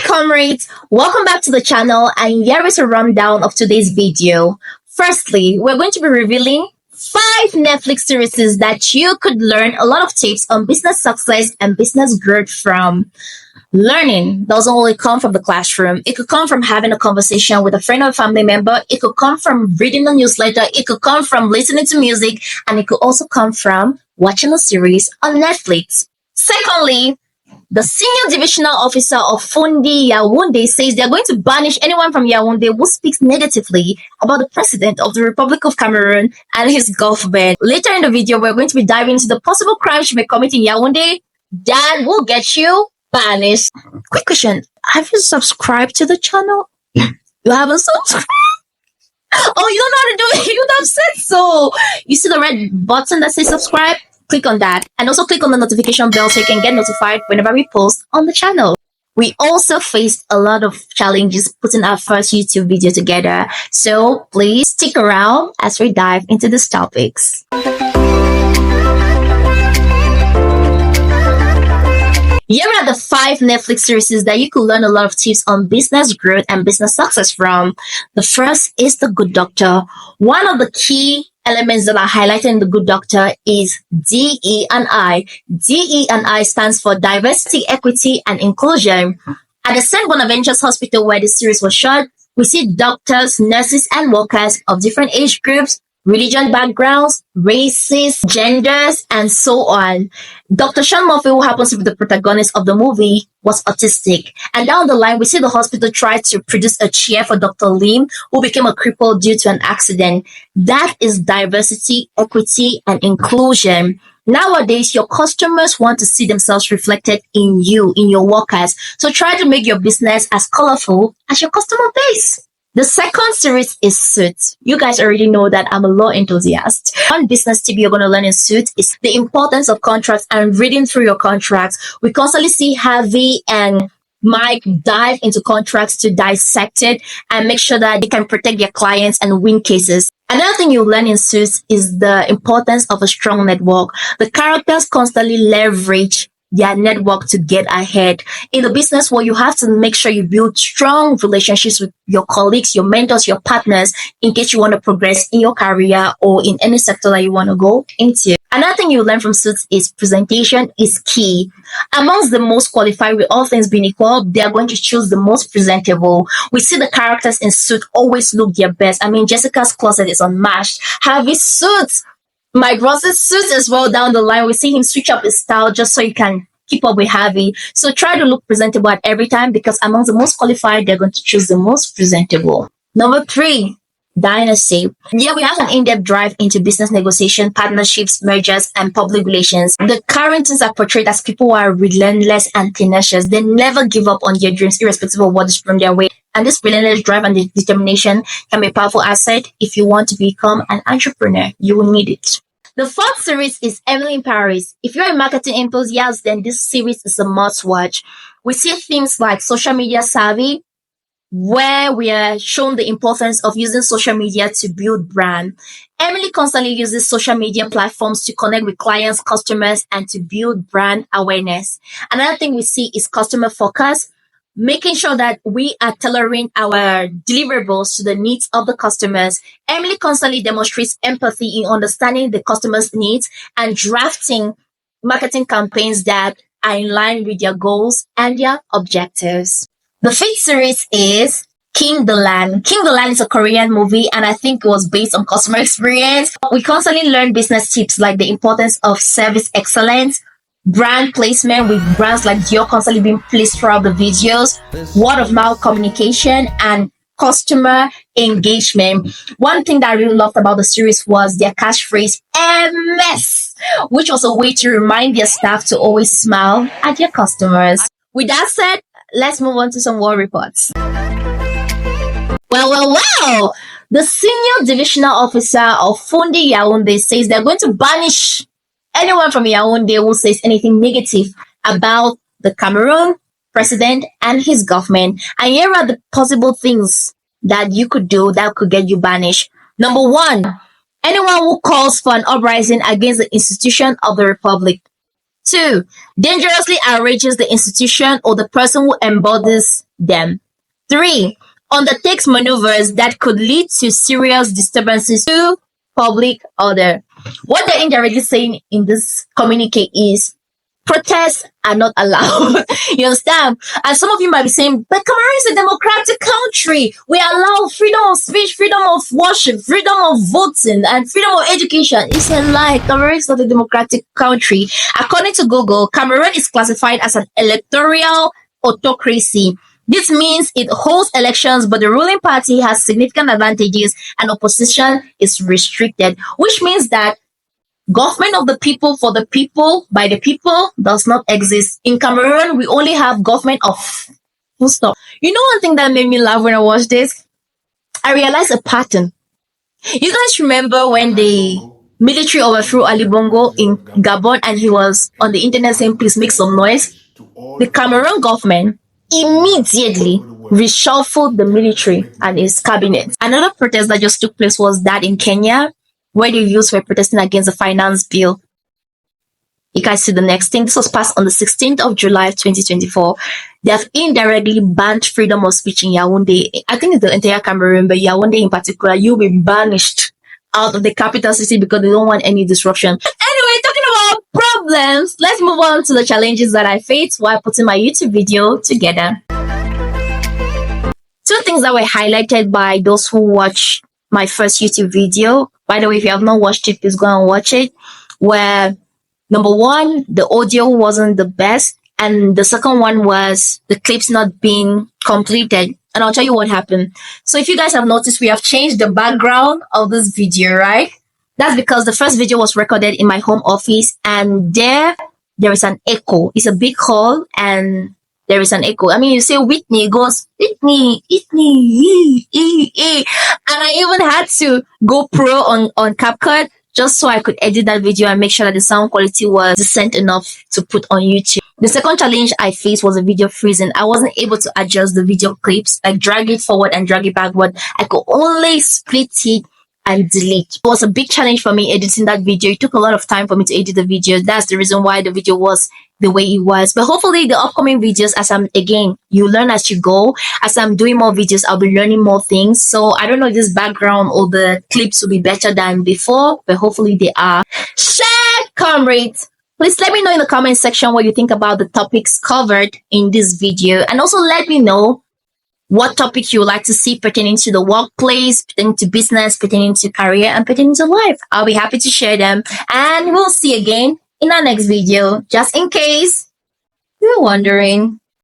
comrades, welcome back to the channel, and here is a rundown of today's video. Firstly, we're going to be revealing 5 Netflix series that you could learn a lot of tips on business success and business growth from. Learning doesn't only come from the classroom. It could come from having a conversation with a friend or family member. It could come from reading a newsletter. It could come from listening to music. And it could also come from watching a series on Netflix. Secondly, the Senior Divisional Officer of Mfoundi Yaounde says they're going to banish anyone from Yaoundé who speaks negatively about the President of the Republic of Cameroon and his government. Later in the video, we're going to be diving into the possible crimes you may commit in Yaoundé that will get you banished. Quick question. Have you subscribed to the channel? You haven't subscribed? Oh, you don't know how to do it. You would have said so. You see the red button that says subscribe? Click on that, and also click on the notification bell so you can get notified whenever we post on the channel. We also faced a lot of challenges putting our first YouTube video together, so please stick around as we dive into these topics. Here are the 5 Netflix series that you could learn a lot of tips on business growth and business success from. The first is The Good Doctor. One of the key elements that are highlighted in The Good Doctor is DE&I. DE&I stands for Diversity, Equity, and Inclusion. At the St. Bonaventure's Hospital where the series was shot, we see doctors, nurses, and workers of different age groups, religion backgrounds, races, genders, and so on. Dr. Sean Murphy, who happens to be the protagonist of the movie, was autistic. And down the line, we see the hospital try to produce a chair for Dr. Lim, who became a cripple due to an accident. That is diversity, equity, and inclusion. Nowadays, your customers want to see themselves reflected in you, in your workers. So try to make your business as colorful as your customer base. The second series is Suits. You guys already know that I'm a law enthusiast. One business tip you're going to learn in Suits is the importance of contracts and reading through your contracts. We constantly see Harvey and Mike dive into contracts to dissect it and make sure that they can protect their clients and win cases. Another thing you learn in Suits is the importance of a strong network. The characters constantly leverage their network to get ahead. In the business world, you have to make sure you build strong relationships with your colleagues, your mentors, your partners, in case you want to progress in your career or in any sector that you want to go into. Another thing you learn from Suits is presentation is key. Amongst the most qualified, with all things being equal, they are going to choose the most presentable. We see the characters in Suits always look their best. I mean, Jessica's closet is unmatched. Harvey's suits, Mike Ross's suits as well down the line. We see him switch up his style just so you can keep up with Harvey. So try to look presentable at every time, because amongst the most qualified, they're going to choose the most presentable. Number 3, Dynasty. Here we have an in-depth dive into business negotiation, partnerships, mergers, and public relations. The characters are portrayed as people who are relentless and tenacious. They never give up on their dreams, irrespective of what is thrown their way. And this relentless drive and determination can be a powerful asset if you want to become an entrepreneur. You will need it. The 4th series is Emily in Paris. If you're a marketing enthusiast, then this series is a must-watch. We see things like social media savvy, where we are shown the importance of using social media to build brand. Emily constantly uses social media platforms to connect with clients, customers, and to build brand awareness. Another thing we see is customer focus, making sure that we are tailoring our deliverables to the needs of the customers. Emily constantly demonstrates empathy in understanding the customer's needs and drafting marketing campaigns that are in line with their goals and their objectives. The 5th series is King the Land. King the Land is a Korean movie, and I think it was based on customer experience. We constantly learn business tips like the importance of service excellence, brand placement with brands like Dior constantly being placed throughout the videos, word of mouth communication, and customer engagement. One thing that I really loved about the series was their catchphrase, MS, which was a way to remind their staff to always smile at their customers. With that said, let's move on to some war reports. Well. The Senior Divisional Officer of Mfoundi Yaounde says they're going to banish anyone from Yaoundé who says anything negative about the Cameroon president and his government. And here are the possible things that you could do that could get you banished. Number 1, anyone who calls for an uprising against the institution of the republic. 2. Dangerously outrages the institution or the person who embodies them. 3. Undertakes maneuvers that could lead to serious disturbances to public order. What they're indirectly saying in this communique is protests are not allowed. You understand? And some of you might be saying, but Cameroon is a democratic country. We allow freedom of speech, freedom of worship, freedom of voting, and freedom of education. It's a lie. Cameroon is not a democratic country. According to Google, Cameroon is classified as an electoral autocracy. This means it holds elections, but the ruling party has significant advantages and opposition is restricted, which means that government of the people, for the people, by the people does not exist. In Cameroon, we only have government of full stop. You know one thing that made me laugh when I watched this? I realized a pattern. You guys remember when the military overthrew Ali Bongo in Gabon and he was on the internet saying, please make some noise? The Cameroon government immediately reshuffled the military and its cabinet. Another protest that just took place was that in Kenya, where the youths were protesting against the finance bill. You guys see the next thing. This was passed on the 16th of July 2024. They have indirectly banned freedom of speech in Yaoundé. I think it's the entire Cameroon, but Yaoundé in particular, you'll be banished out of the capital city because they don't want any disruption. Anyway, talking about problems, let's move on to the challenges that I faced while putting my YouTube video together. 2 things that were highlighted by those who watched my first YouTube video. By the way, if you have not watched it, please go and watch it. Where number 1, the audio wasn't the best. And the second one was the clips not being completed. And I'll tell you what happened. So if you guys have noticed, we have changed the background of this video, right? That's because the first video was recorded in my home office and there is an echo. It's a big hall and there is an echo. I mean, you say Whitney, it goes, Whitney, and I even had to go pro on CapCut just so I could edit that video and make sure that the sound quality was decent enough to put on YouTube. The second challenge I faced was the video freezing. I wasn't able to adjust the video clips, like drag it forward and drag it backward. I could only split it and delete. It was a big challenge for me editing that video. It took a lot of time for me to edit the video. That's the reason why the video was the way it was. But hopefully the upcoming videos, you learn as you go. As I'm doing more videos, I'll be learning more things. So I don't know if this background or the clips will be better than before, but hopefully they are. Share, comrades. Please let me know in the comment section what you think about the topics covered in this video. And also let me know what topic you would like to see pertaining to the workplace, pertaining to business, pertaining to career, and pertaining to life. I'll be happy to share them. And we'll see you again in our next video, just in case you're wondering.